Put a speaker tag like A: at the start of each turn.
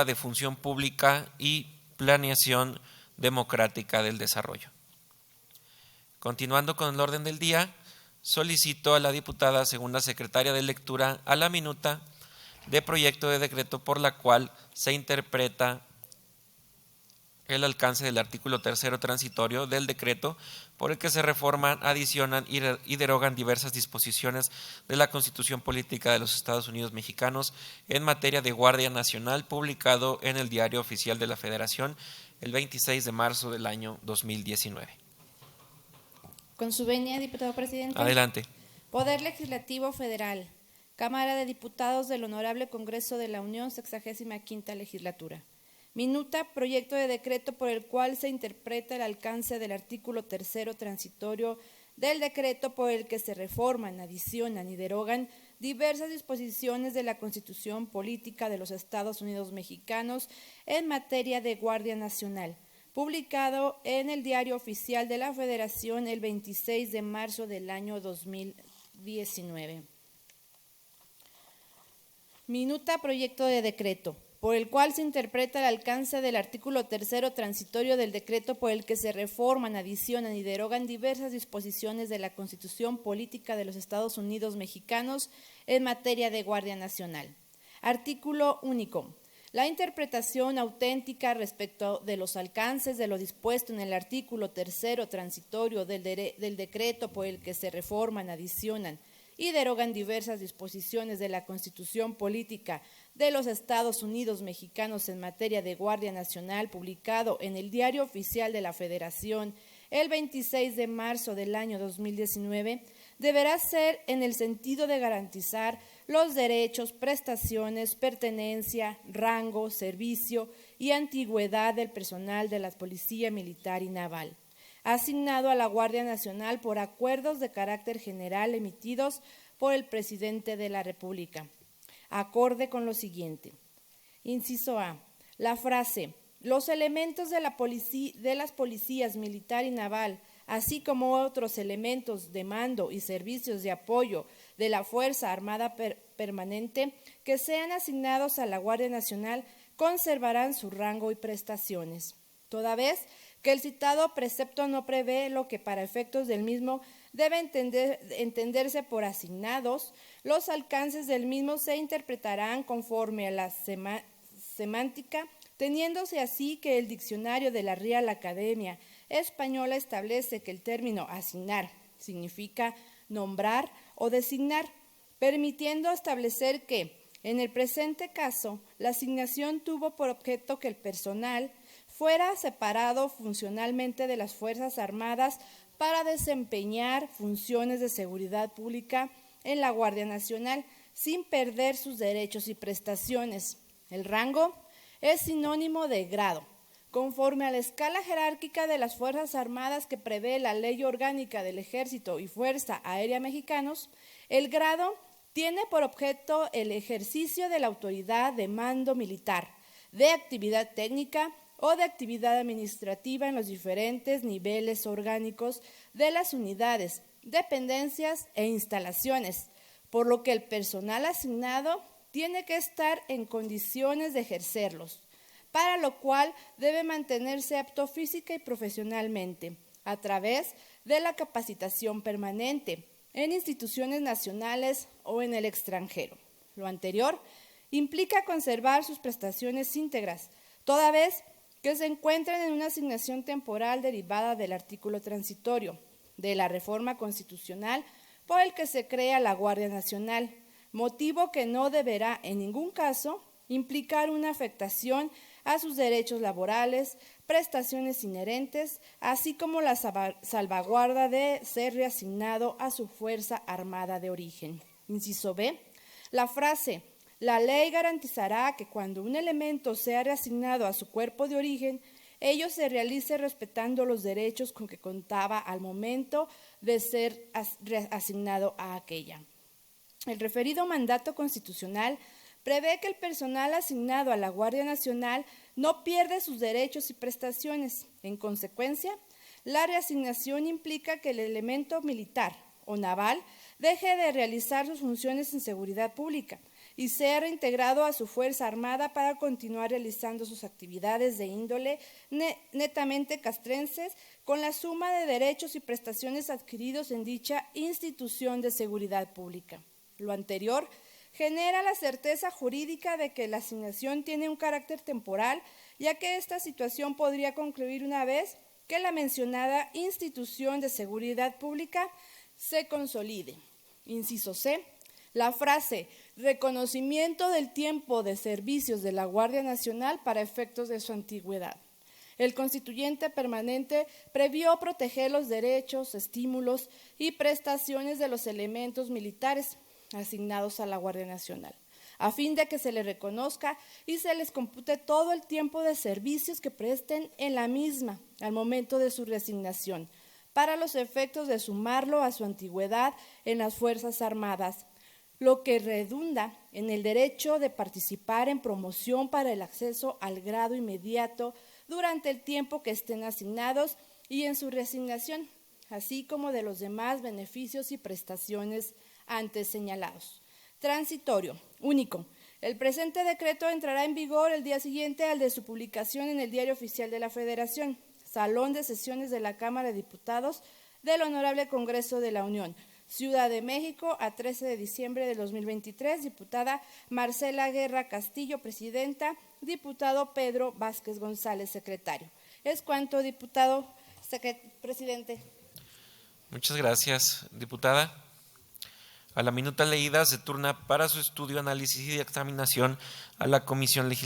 A: de Función Pública y Planeación Democrática del Desarrollo. Continuando con el orden del día, solicito a la diputada segunda secretaria de lectura a la minuta de proyecto de decreto por la cual se interpreta el alcance del artículo 3º transitorio del decreto por el que se reforman, adicionan y derogan diversas disposiciones de la Constitución Política de los Estados Unidos Mexicanos en materia de Guardia Nacional, publicado en el Diario Oficial de la Federación el 26 de marzo del año 2019.
B: Con su venia, diputado presidente.
A: Adelante.
B: Poder Legislativo Federal. Cámara de Diputados del Honorable Congreso de la Unión, 65ª Legislatura. Minuta, proyecto de decreto por el cual se interpreta el alcance del artículo 3º transitorio del decreto por el que se reforman, adicionan y derogan diversas disposiciones de la Constitución Política de los Estados Unidos Mexicanos en materia de Guardia Nacional, publicado en el Diario Oficial de la Federación el 26 de marzo del año 2019. Minuta, proyecto de decreto por el cual se interpreta el alcance del artículo 3º transitorio del decreto por el que se reforman, adicionan y derogan diversas disposiciones de la Constitución Política de los Estados Unidos Mexicanos en materia de Guardia Nacional. Artículo único. La interpretación auténtica respecto de los alcances de lo dispuesto en el artículo 3º transitorio del decreto por el que se reforman, adicionan y derogan diversas disposiciones de la Constitución Política de los Estados Unidos Mexicanos en materia de Guardia Nacional, publicado en el Diario Oficial de la Federación el 26 de marzo del año 2019, deberá ser en el sentido de garantizar los derechos, prestaciones, pertenencia, rango, servicio y antigüedad del personal de la Policía Militar y Naval, asignado a la Guardia Nacional por acuerdos de carácter general emitidos por el Presidente de la República, acorde con lo siguiente. Inciso A. La frase "los elementos de las policías militar y naval, así como otros elementos de mando y servicios de apoyo de la Fuerza Armada Permanente que sean asignados a la Guardia Nacional, conservarán su rango y prestaciones, toda vez que el citado precepto no prevé lo que para efectos del mismo debe entenderse por asignados. Los alcances del mismo se interpretarán conforme a la semántica, teniéndose así que el diccionario de la Real Academia Española establece que el término asignar significa nombrar o designar, permitiendo establecer que, en el presente caso, la asignación tuvo por objeto que el personal fuera separado funcionalmente de las Fuerzas Armadas para desempeñar funciones de seguridad pública en la Guardia Nacional, sin perder sus derechos y prestaciones. El rango es sinónimo de grado. Conforme a la escala jerárquica de las Fuerzas Armadas que prevé la Ley Orgánica del Ejército y Fuerza Aérea Mexicanos, el grado tiene por objeto el ejercicio de la autoridad de mando militar, de actividad técnica o de actividad administrativa en los diferentes niveles orgánicos de las unidades, dependencias e instalaciones, por lo que el personal asignado tiene que estar en condiciones de ejercerlos, para lo cual debe mantenerse apto física y profesionalmente, a través de la capacitación permanente, en instituciones nacionales o en el extranjero. Lo anterior implica conservar sus prestaciones íntegras, toda vez que se encuentran en una asignación temporal derivada del artículo transitorio de la reforma constitucional por el que se crea la Guardia Nacional, motivo que no deberá en ningún caso implicar una afectación a sus derechos laborales, prestaciones inherentes, así como la salvaguarda de ser reasignado a su Fuerza Armada de origen. Inciso B. La frase "la ley garantizará que cuando un elemento sea reasignado a su cuerpo de origen, ello se realice respetando los derechos con que contaba al momento de ser reasignado a aquella". El referido mandato constitucional prevé que el personal asignado a la Guardia Nacional no pierde sus derechos y prestaciones. En consecuencia, la reasignación implica que el elemento militar o naval deje de realizar sus funciones en seguridad pública, y sea reintegrado a su Fuerza Armada para continuar realizando sus actividades de índole netamente castrenses con la suma de derechos y prestaciones adquiridos en dicha institución de seguridad pública. Lo anterior genera la certeza jurídica de que la asignación tiene un carácter temporal, ya que esta situación podría concluir una vez que la mencionada institución de seguridad pública se consolide. Inciso C. La frase reconocimiento del tiempo de servicios de la Guardia Nacional para efectos de su antigüedad. El constituyente permanente previó proteger los derechos, estímulos y prestaciones de los elementos militares asignados a la Guardia Nacional, a fin de que se les reconozca y se les compute todo el tiempo de servicios que presten en la misma al momento de su reasignación, para los efectos de sumarlo a su antigüedad en las Fuerzas Armadas, lo que redunda en el derecho de participar en promoción para el acceso al grado inmediato durante el tiempo que estén asignados y en su reasignación, así como de los demás beneficios y prestaciones antes señalados. Transitorio, único. El presente decreto entrará en vigor el día siguiente al de su publicación en el Diario Oficial de la Federación, Salón de Sesiones de la Cámara de Diputados del Honorable Congreso de la Unión, Ciudad de México, a 13 de diciembre de 2023, diputada Marcela Guerra Castillo, presidenta, diputado Pedro Vázquez González, secretario. Es cuanto, diputado presidente.
A: Muchas gracias, diputada. A la minuta leída se turna para su estudio, análisis y examinación a la Comisión Legislativa